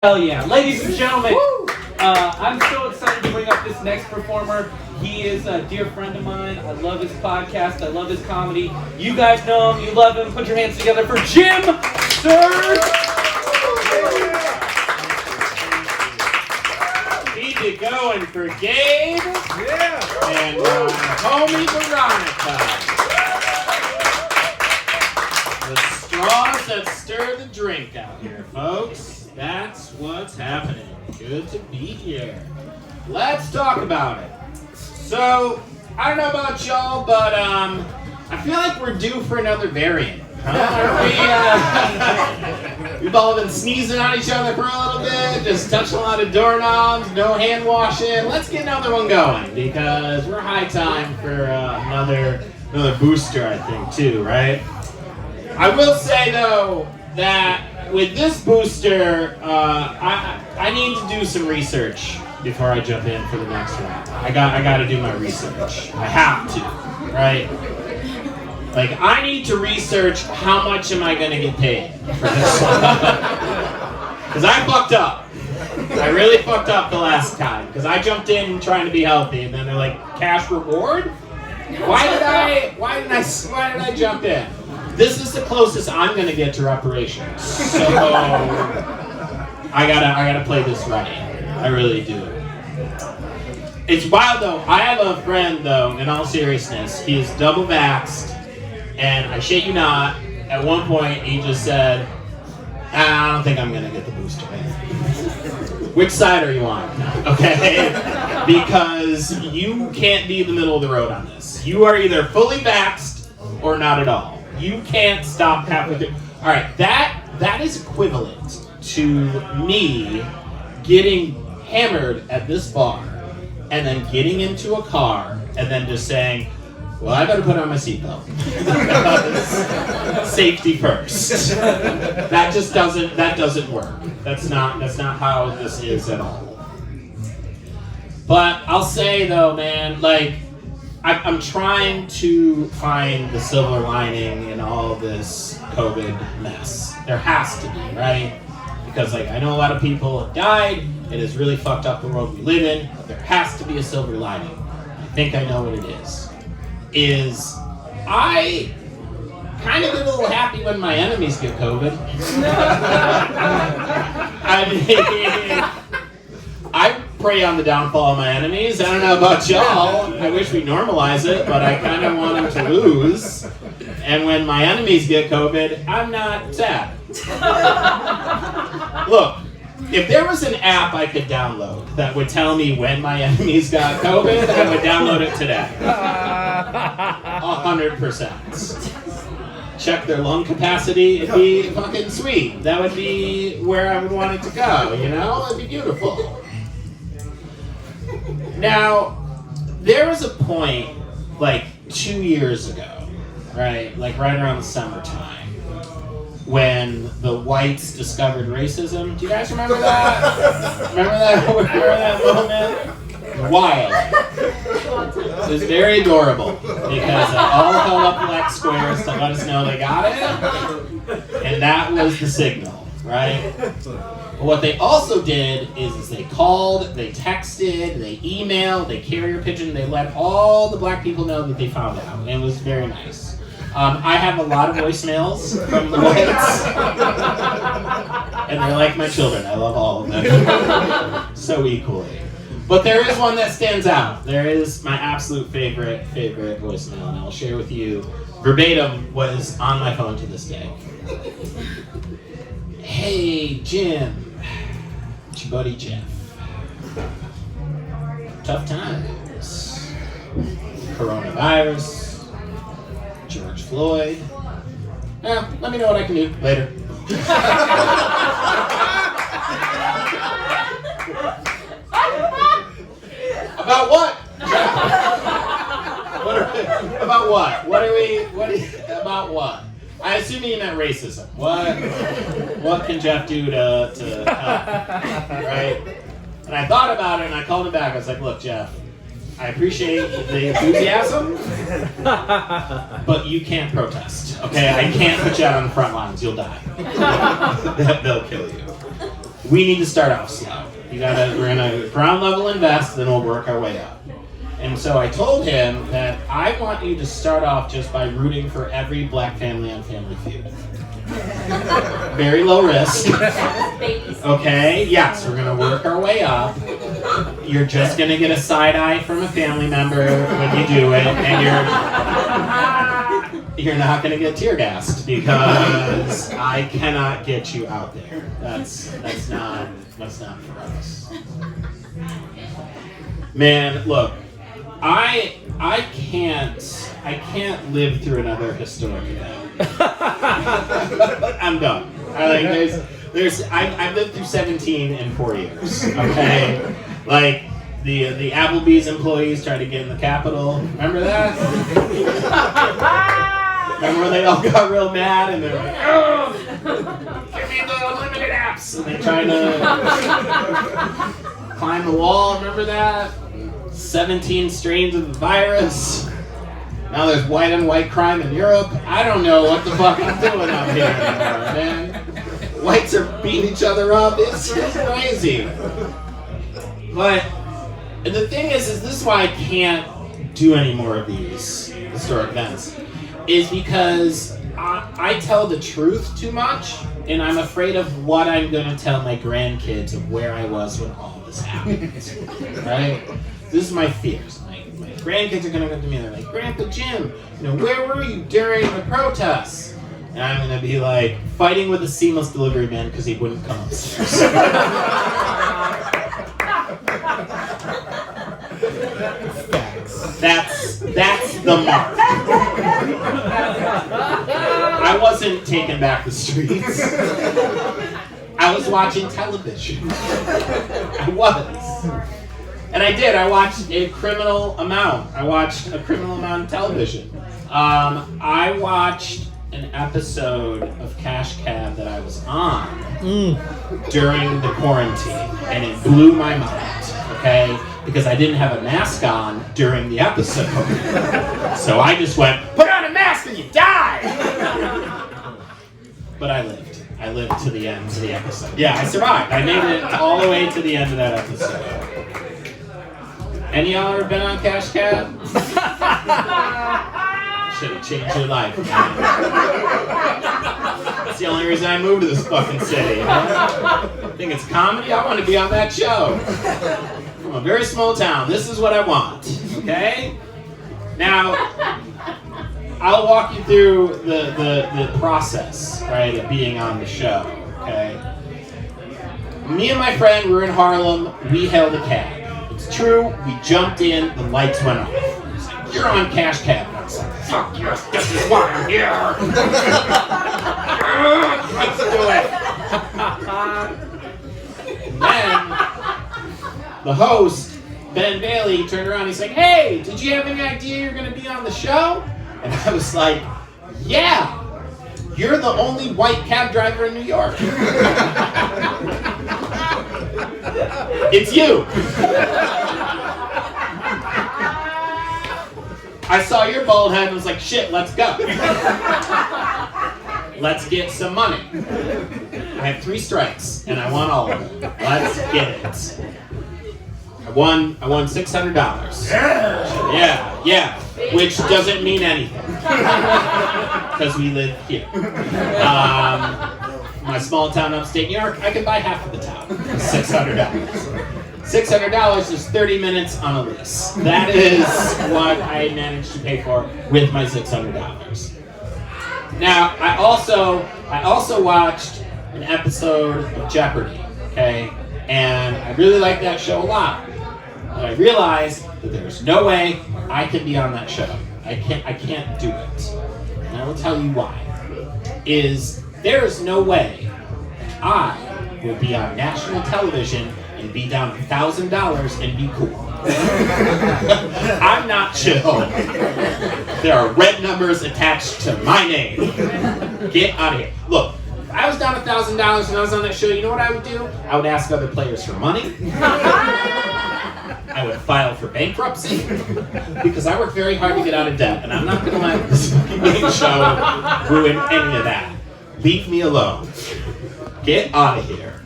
Hell yeah. Ladies and gentlemen, I'm so excited to bring up this next performer. He is a dear friend of mine. I love his podcast. I love his comedy. You guys know him. You love him. Put your hands together for Jim Sir. Keep it going for Gabe. Yeah. And homie Veronica. The straws that stir the drink out here, folks. That's what's happening. Good to be here. Let's talk about it. So, I don't know about y'all, but I feel like we're due for another variant. We've all been sneezing on each other for a little bit, just touching a lot of doorknobs, no hand washing. Let's get another one going because we're high time for another booster, I think, too, right? I will say though that with this booster, I need to do some research before I jump in for the next one. I got to do my research. I have to, right? Like, I need to research how much am I going to get paid for this one. Because I fucked up. I really fucked up the last time. Because I jumped in trying to be healthy, and then they're like, cash reward? Why did I jump in? This is the closest I'm gonna get to reparations. So I gotta play this right. I really do. It's wild though. I have a friend though, in all seriousness, he is double vaxxed, and I shit you not, at one point he just said, I don't think I'm gonna get the booster, man. Which side are you on? Okay? Because you can't be in the middle of the road on this. You are either fully vaxxed or not at all. You can't stop halfway through. All right, that is equivalent to me getting hammered at this bar and then getting into a car and then just saying, well, I better put on my seatbelt. Safety first. That doesn't work. That's not how this is at all. But I'll say though, man, like, I'm trying to find the silver lining in all this COVID mess. There has to be, right? Because like I know a lot of people have died. It has really fucked up the world we live in. But there has to be a silver lining. I think I know what it is. I kind of get a little happy when my enemies get COVID. I mean, I prey on the downfall of my enemies. I don't know about y'all. I wish we normalize it, but I kind of want them to lose. And when my enemies get COVID, I'm not sad. Look, if there was an app I could download that would tell me when my enemies got COVID, I would download it today. 100%. Check their lung capacity. It'd be fucking sweet. That would be where I would want it to go, you know? It'd be beautiful. Now, there was a point, like 2 years ago, right? Like right around the summertime, when the whites discovered racism. Do you guys remember that? Remember that moment? Wild. It was very adorable because they all held up black squares to let us know they got it, and that was the signal, right? But what they also did is they called, they texted, they emailed, they carrier pigeoned, they let all the black people know that they found out, and it was very nice. I have a lot of voicemails from the whites, and they're like my children. I love all of them so equally. But there is one that stands out. There is my absolute favorite voicemail, and I'll share with you verbatim what is on my phone to this day. Hey, Jim. It's your buddy Jeff. Tough times. Coronavirus. George Floyd. Let me know what I can do later. About what? About what? About what? I assume you meant racism. What can Jeff do to help? Right? And I thought about it and I called him back. I was like, look, Jeff, I appreciate the enthusiasm, but you can't protest, okay? I can't put you out on the front lines. You'll die. They'll kill you. we need to start off slow. We're gonna ground level invest, then we'll work our way up. And so I told him that I want you to start off just by rooting for every black family on Family Feud. Very low risk. Okay, yes, we're gonna work our way up. You're just gonna get a side eye from a family member when you do it, and you're not gonna get tear gassed because I cannot get you out there. That's not for us. Man, look, I can't live through another historic event. I'm done. I've lived through 17 in 4 years. Okay, like the Applebee's employees tried to get in the Capitol. Remember that? Remember when they all got real mad and they're like, "Oh, give me the unlimited apps!" And they tried to climb the wall. Remember that? 17 strains of the virus. Now there's white on white crime in Europe. I don't know what the fuck I'm doing out here anymore, man. Whites are beating each other up. It's crazy. But the thing is this is why I can't do any more of these historic events, is because I tell the truth too much, and I'm afraid of what I'm going to tell my grandkids of where I was when all this happened. Right? This is my fears. My grandkids are going to come to me and they're like, "Grandpa Jim, where were you during the protests?" And I'm going to be like, fighting with a seamless delivery man because he wouldn't come upstairs. That's the mark. I wasn't taking back the streets. I was watching television. I was. And I did. I watched a criminal amount. of television. I watched an episode of Cash Cab that I was on during the quarantine, and it blew my mind, okay? Because I didn't have a mask on during the episode. So I just went, "Put on a mask and you die!" But I lived. I lived to the end of the episode. Yeah, I survived. I made it all the way to the end of that episode. Any of y'all ever been on Cash Cab? Should have changed your life, man. That's the only reason I moved to this fucking city. I think it's comedy. I want to be on that show. From a very small town. This is what I want. Okay? Now, I'll walk you through the process, right, of being on the show. Okay? Me and my friend were in Harlem. We hailed a cab. It's true. We jumped in. The lights went off. He's like, "You're on Cash Cab." And I was like, "Fuck yes, this is why I'm here." Let's do it. And then the host, Ben Bailey, turned around. He's like, "Hey, did you have any idea you're going to be on the show?" And I was like, "Yeah, you're the only white cab driver in New York." It's you. I saw your bald head and was like, "Shit, let's go. Let's get some money. I have 3 strikes and I want all of them. Let's get it." I won $600. Yeah. Which doesn't mean anything. Because we live here. My small town upstate New York, I can buy half of the town. $600. $600 is 30 minutes on a lease. That is what I managed to pay for with my $600. Now, I also watched an episode of Jeopardy, okay? And I really like that show a lot. But I realized that there's no way I can be on that show. I can't do it. And I will tell you why. There is no way I will be on national television and be down $1,000 and be cool. I'm not chill. There are red numbers attached to my name. Get out of here. Look, if I was down $1,000 and I was on that show, you know what I would do? I would ask other players for money. I would file for bankruptcy because I worked very hard to get out of debt, and I'm not going to let this fucking game show ruin any of that. Leave me alone. Get out of here.